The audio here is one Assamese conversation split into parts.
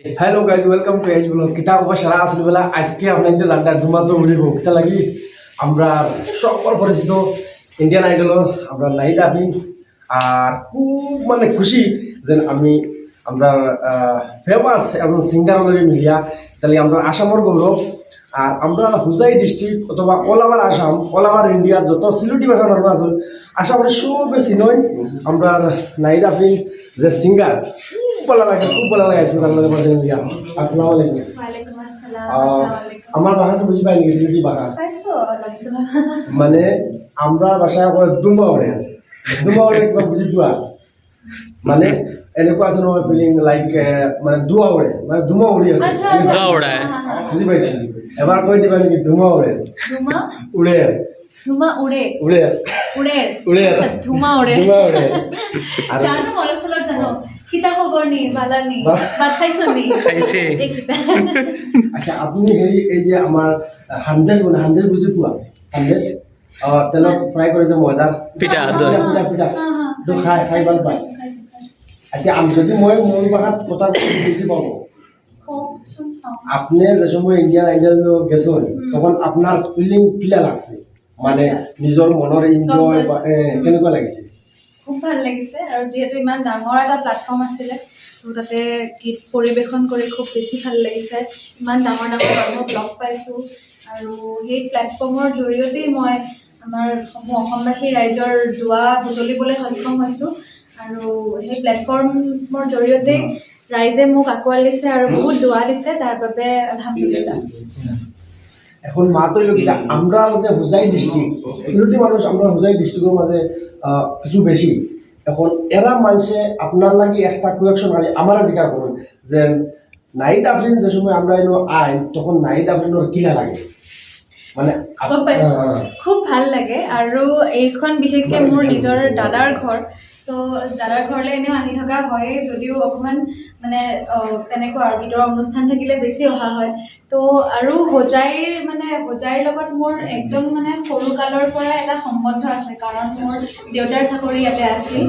Hello guys welcome to edge blog কিতা কবা সারা আসল বেলা আজকে আপনাদের জানটা ধুমাতো উড়িব কিতা লাগি আমরা সকল পরিচিত ইন্ডিয়ান আইডলর আমরা নাহিদ আফরিন আর খুব মানে খুশি যে আমরা ফেমাস একজন সিঙ্গার লগে মিলিয়া তাহলে আমরা আসামর গৌরব আর আমরা হুজাই ডিস্ট্রিক্ট অথবা all over Assam all over India যত সিলেটি ভাষা মানুষ আছে আশা করি সব বেশি নয় আমরা নাহিদ আফরিন যে সিঙ্গার খুব ভালো লাগে আসসালামু আলাইকুম ওয়ালাইকুম আসসালাম আসসালামু আলাইকুম আমার ভাষা তো বুঝি পাইনি সিলেটি ভাষা পাইছো আলহামদুলিল্লাহ মানে আমরা ভাষায় কয় দুমা ওড়ে কিবা বুজি পোৱা মানে এনেকুৱা আছে নহয় ফিলিং লাইক মানে দুৱা ওড়ে মানে দুমা উৰি আছে দুৱা উৰাই। বুজি পাইছি এবাৰ কৈ দিবা নেকি দুমা ওড়ে ধুমা উড়ে ধুমা উড়ে উড়ে উড়ে উড়ে আচ্ছা ধুমা উড়ে দুমা ওড়ে আৰু জানো মলসলত জানো কিতা খবৰ নি ভালা নি ভাত খাইছো নি খাইছে। দেখিতা আচ্ছা আপুনি হেৰি এই যে আমাৰ হান্দেজ বুজি পোৱা হান্দেজ তেলত ফ্ৰাই কৰে যে ময়দাৰ পিঠা, পিঠা দৈ। পিঠা তো খাই ভাল পায় আচ্ছা আমি যদি মই মোৰ ভাষাত কথা বুঝি পাবো আপনি যে সময় ইন্ডিয়ান আইডল গেছেন তখন আপনার ফিলিং কিলা লাগছে মানে নিজৰ মনৰ এনজয় কেনেকুৱা লাগিছে খুব ভাল লাগিছে আৰু যেহেতু ইমান ডাঙৰ এটা প্লেটফৰ্ম আছিলে তো তাতে গীত পৰিৱেশন কৰি খুব বেছি ভাল লাগিছে ইমান ডাঙৰ ডাঙৰ মানুহক লগ পাইছোঁ আৰু সেই প্লেটফৰ্মৰ জৰিয়তেই মই আমাৰ সমূহ অসমবাসী ৰাইজৰ দুৱা বুটলিবলৈ সক্ষম হৈছোঁ আৰু সেই প্লেটফৰ্মৰ জৰিয়তে ৰাইজে মোক আঁকোৱাল দিছে আৰু বহুত দুৱা দিছে তাৰ বাবে আলহামদুলিল্লাহ এখন মাতই লগিতা আমরা যে হুজাই ডিস্ট্রিক্ট সিলেটি মানুষ আমরা হুজাই ডিস্ট্রিক্টের মাঝে কিছু বেশি এখন এরা মানুষে আপনার লাগি একটা কুয়েকশন খালি আমার জিজ্ঞাসা করুন যে নাহিদ আফরিন যে সময় আমরা এনো আইন তখন নাহিদ আফরিনের কিলা লাগে মানে গম পাইছোঁ খুব ভাল লাগে আৰু এইখন বিশেষকৈ মোৰ নিজৰ দাদাৰ ঘৰ চ' দাদাৰ ঘৰলৈ এনেও আহি থকা হয় যদিও অকণমান মানে তেনেকুৱা আৰু গীতৰ অনুষ্ঠান থাকিলে বেছি অহা হয় তো আৰু হোজাইৰ লগত মোৰ একদম মানে সৰুকালৰ পৰা এটা সম্বন্ধ আছে কাৰণ মোৰ দেউতাৰ চাকৰি ইয়াতে আছিল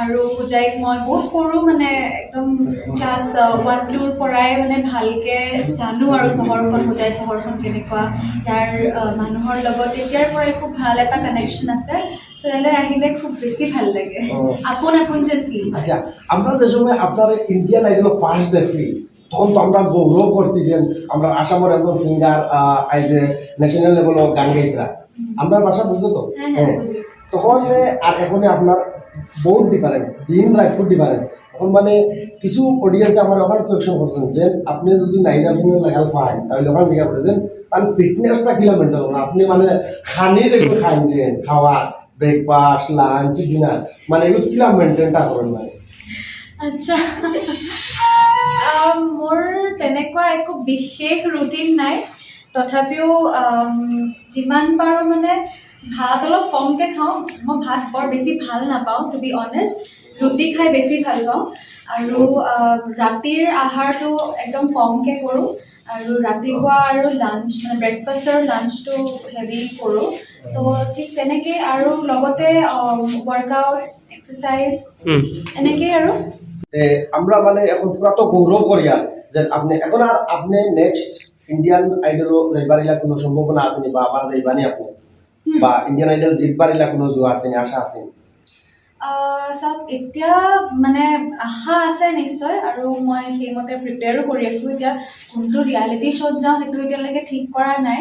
আৰু হোজাইক মই বহুত সৰু মানে একদম ক্লাছ 1-2ৰ পৰাই মানে ভালকৈ জানো আৰু হোজাই চহৰখন কেনেকুৱা ইয়াৰ মানুহৰ লগত এতিয়াৰ পৰাই খুব ভাল এটা কানেকশ্যন আছে চ' ইয়ালৈ আহিলে খুব বেছি ভাল লাগে আপোন যেন ফিল আচ্ছা আমরা যে সময় আপনার ইন্ডিয়ান আইডল ফার্স্ট দেখছি তখন তো আমরা গৌরব করছি যে আমরা আসামের একজন সিঙ্গার আইজে ন্যাশনাল লেভেল গান গাইতরা আমরা ভাষা বুঝতো তো হ্যাঁ, বুঝি। তখন আর এখন আপনার বহুত ডিফারেন্স দিন রাত খুব ডিফারেন্স এখন মানে কিছু অডিয়েন্সে আমার ওখানে কোয়েকশন করছেন যে আপনি যদি নাইদা ফিল্মের লাগাল পান তাহলে ওখানে জিজ্ঞাসা করে দেন তার ফিটনেসটা কিলা মেনটেন করেন আপনি মানে খানি দেখুন খাইন যে খাওয়া ব্রেকফাস্ট লাঞ্চ ডিনার মানে এগুলো কিলা মেনটেনটা করেন মানে আচ্ছা মোৰ তেনেকুৱা একো বিশেষ ৰুটিন নাই তথাপিও যিমান পাৰোঁ মানে ভাত অলপ কমকৈ খাওঁ মই ভাত বৰ বেছি ভাল নাপাওঁ টু বি অনেষ্ট ৰুটি খাই বেছি ভাল পাওঁ আৰু ৰাতিৰ আহাৰটো একদম কমকৈ কৰোঁ আৰু ৰাতিপুৱা আৰু লাঞ্চ মানে ব্ৰেকফাষ্ট আৰু লাঞ্চটো হেভি কৰোঁ তো ঠিক তেনেকৈ আৰু লগতে ৱৰ্কআউট এক্সাৰচাইজ এনেকেই আৰু আমরা মানে এখন পুরা তো গৌরব করি আর যে আপনি এখন আর আপনি নেক্সট ইন্ডিয়ান আইডল যাইবারিলা কোনো সম্ভাবনা আসেনি বা আবার যাইবানি আপনি বা ইন্ডিয়ান আইডল জিতবারিলা কোনো জোয়া আসেনি আশা আসেনি চাওক এতিয়া মানে আশা আছে নিশ্চয় আৰু মই সেইমতে প্ৰিপেয়াৰো কৰি আছোঁ এতিয়া কোনটো ৰিয়েলিটি শ্ব'ত যাওঁ সেইটো এতিয়ালৈকে ঠিক কৰা নাই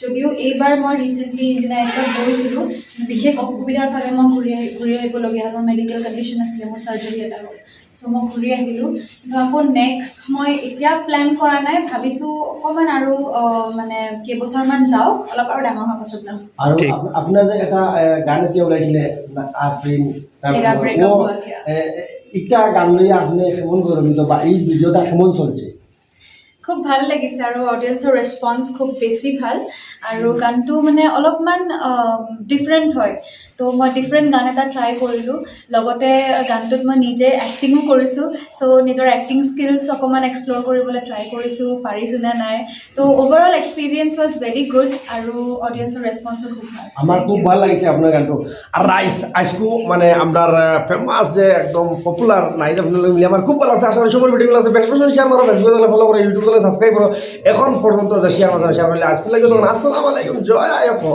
যদিও এইবাৰ মই ৰিচেণ্টলি ইণ্ডিয়ান আইডলত গৈছিলোঁ বিশেষ অসুবিধাৰ বাবে মই ঘূৰি আহিবলগীয়া হ'ল মোৰ মেডিকেল কণ্ডিশ্যন আছিলে মোৰ চাৰ্জাৰী এটা হ'ল চ' মই ঘূৰি আহিলোঁ কিন্তু আকৌ নেক্সট মই এতিয়া প্লেন কৰা নাই ভাবিছোঁ অকণমান আৰু মানে কেইবছৰমান যাওক অলপ আৰু ডাঙৰ হোৱাৰ পাছত যাম আৰু ঠিক। আপোনাৰ যে এটা গান এতিয়া ওলাইছিলে আফ্ৰিন এটা breakup হোৱা কিয়া। ইটা গান লৈ আপনি কেমন গৌৰবিত বা এই ভিডিওটা কেমন চলছে খুব ভাল লাগিছে আৰু অডিয়েন্সৰ ৰেছপন্স খুব বেছি ভাল আৰু গানটো মানে অলপমান ডিফাৰেণ্ট হয় তো মই ডিফাৰেণ্ট গান এটা ট্ৰাই কৰিলোঁ লগতে গানটোত মই নিজে এক্টিঙো কৰিছোঁ চ' নিজৰ এক্টিং স্কিলছ অকণমান এক্সপ্ল'ৰ কৰিবলৈ ট্ৰাই কৰিছোঁ পাৰিছোঁ নে নাই তো overall experience was very good আৰু অডিয়েন্সৰ ৰেছপন্সো খুব ভাল আমার খুব ভালো লাগছে আপনার গানটো আর রাইস আজকু মানে আপনার ফেমাস যে একদম পপুলার নাইদা মিলে আমার খুব ভালো লাগছে আশা করি সবার ভিডিওগুলো আছে বেশ বেশি শেয়ার করো ফেসবুকে ফলো করো ইউটিউবে সাবস্ক্রাইব করো এখন পর্যন্ত যে শেয়ার করলে আজকে লাগে তখন আসসালামু আলাইকুম জয় আয়প্প